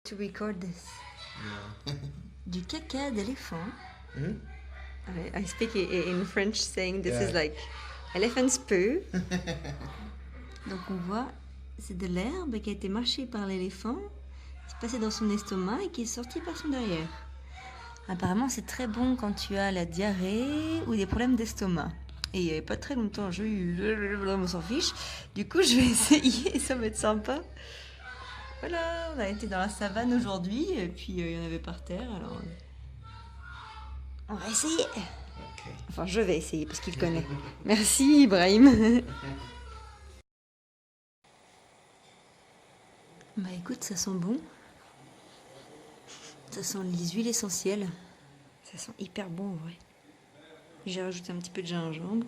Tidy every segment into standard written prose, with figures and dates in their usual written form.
To record this. Yeah. Du caca d'éléphant. Hmm? I speak in French saying this Yeah. is like elephant's poo. Donc on voit, c'est de l'herbe qui a été mâchée par l'éléphant, qui est passée dans son estomac et qui est sortie par son derrière. Apparemment c'est très bon quand tu as la diarrhée ou des problèmes d'estomac. Et il n'y avait pas très longtemps, on s'en fiche. Du coup je vais essayer, ça va être sympa. Voilà, on a été dans la savane aujourd'hui et puis il y en avait par terre, alors on va essayer. Okay. Enfin, je vais essayer parce qu'il connaît. Merci Ibrahim. Bah écoute, ça sent bon. Ça sent les huiles essentielles. Ça sent hyper bon en vrai. J'ai rajouté un petit peu de gingembre.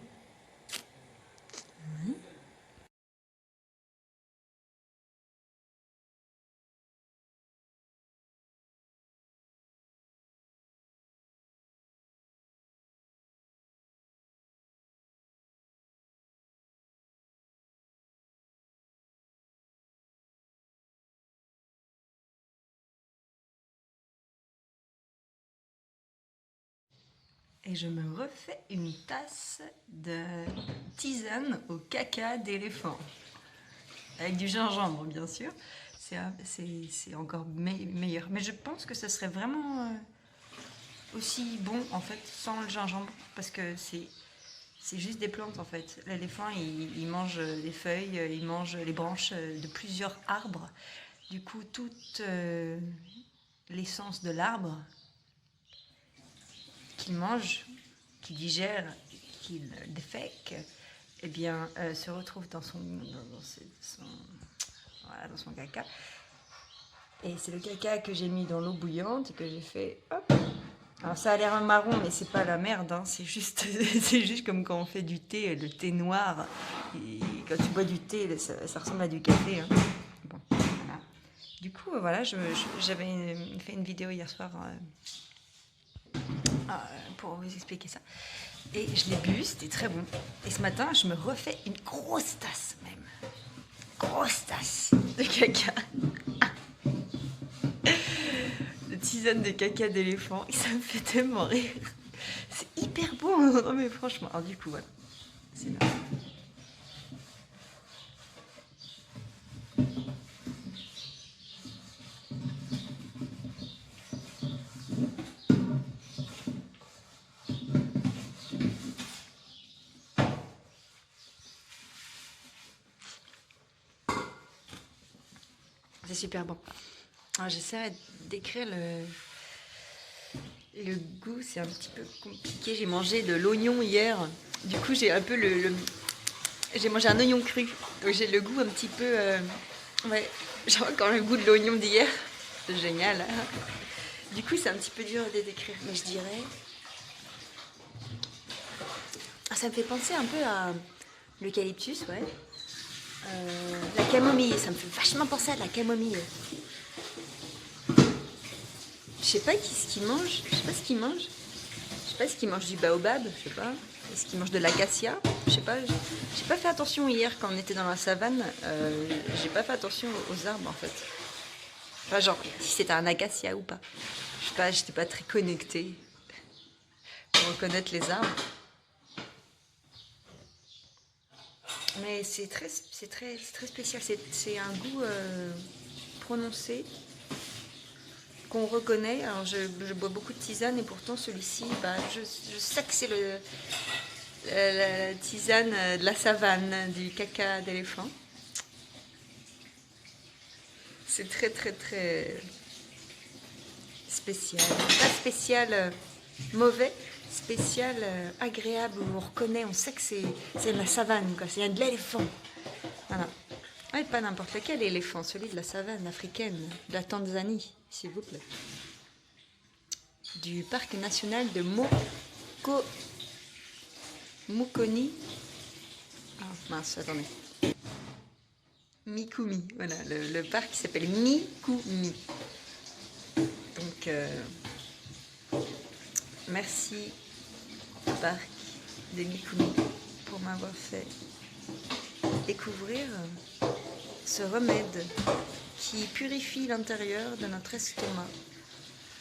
Et je me refais une tasse de tisane au caca d'éléphant. Avec du gingembre, bien sûr. C'est encore meilleur. Mais je pense que ça serait vraiment aussi bon, en fait, sans le gingembre. Parce que c'est juste des plantes, en fait. L'éléphant, il mange les feuilles, il mange les branches de plusieurs arbres. Du coup, toute l'essence de l'arbre qu'il mange, qu'il digère, qu'il défèque, eh bien, se retrouve dans dans son caca. Et c'est le caca que j'ai mis dans l'eau bouillante et que j'ai fait hop. Alors ça a l'air marron, mais c'est pas la merde, hein. C'est juste, c'est juste comme quand on fait du thé, le thé noir. Et quand tu bois du thé, ça ressemble à du café, hein. Bon, voilà. Du coup, voilà, j'avais fait une vidéo hier soir pour vous expliquer ça. Et je l'ai bu, c'était très bon. Et ce matin, je me refais une grosse tasse même. Grosse tasse de caca. De tisane de caca d'éléphant. Et ça me fait tellement rire. C'est hyper bon. Non mais franchement. Alors du coup, voilà. C'est là. C'est super bon. Alors j'essaierai d'écrire le goût, c'est un petit peu compliqué. J'ai mangé de l'oignon hier. Du coup, j'ai un peu j'ai mangé un oignon cru. Donc j'ai le goût un petit peu... ouais, j'ai encore le goût de l'oignon d'hier. C'est génial. Hein. Du coup, c'est un petit peu dur de décrire. Mais je dirais... Ça me fait penser un peu à l'eucalyptus, ouais. La camomille, ça me fait vachement penser à la camomille. Je sais pas ce qu'ils mangent. Je sais pas ce qu'ils mangent. Je sais pas ce qu'ils mangent du baobab. Je sais pas. Est-ce qu'ils mangent de l'acacia? Je sais pas. J'ai pas fait attention hier quand on était dans la savane. J'ai pas fait attention aux arbres en fait. Enfin genre si c'était un acacia ou pas. Je sais pas. J'étais pas très connectée pour reconnaître les arbres. Mais c'est très spécial. C'est un goût prononcé qu'on reconnaît. Alors je bois beaucoup de tisane et pourtant celui-ci, bah, je sais que c'est la tisane de la savane, du caca d'éléphant. C'est très spécial. Pas spécial mauvais, spécial agréable où on reconnaît, on sait que c'est de la savane, quoi. C'est de l'éléphant. Voilà. Ouais, pas n'importe lequel éléphant, celui de la savane africaine, de la Tanzanie, s'il vous plaît. Du parc national de Mukoni. Ah mince, attendez. Mikumi, voilà, le parc qui s'appelle Mikumi. Donc, merci au parc de Mikumi pour m'avoir fait découvrir ce remède qui purifie l'intérieur de notre estomac.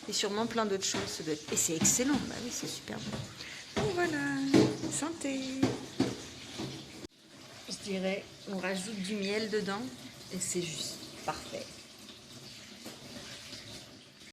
Et sûrement plein d'autres choses. Et c'est excellent, bah oui, c'est super bon. Donc voilà, santé. Je dirais, on rajoute du miel dedans et c'est juste parfait.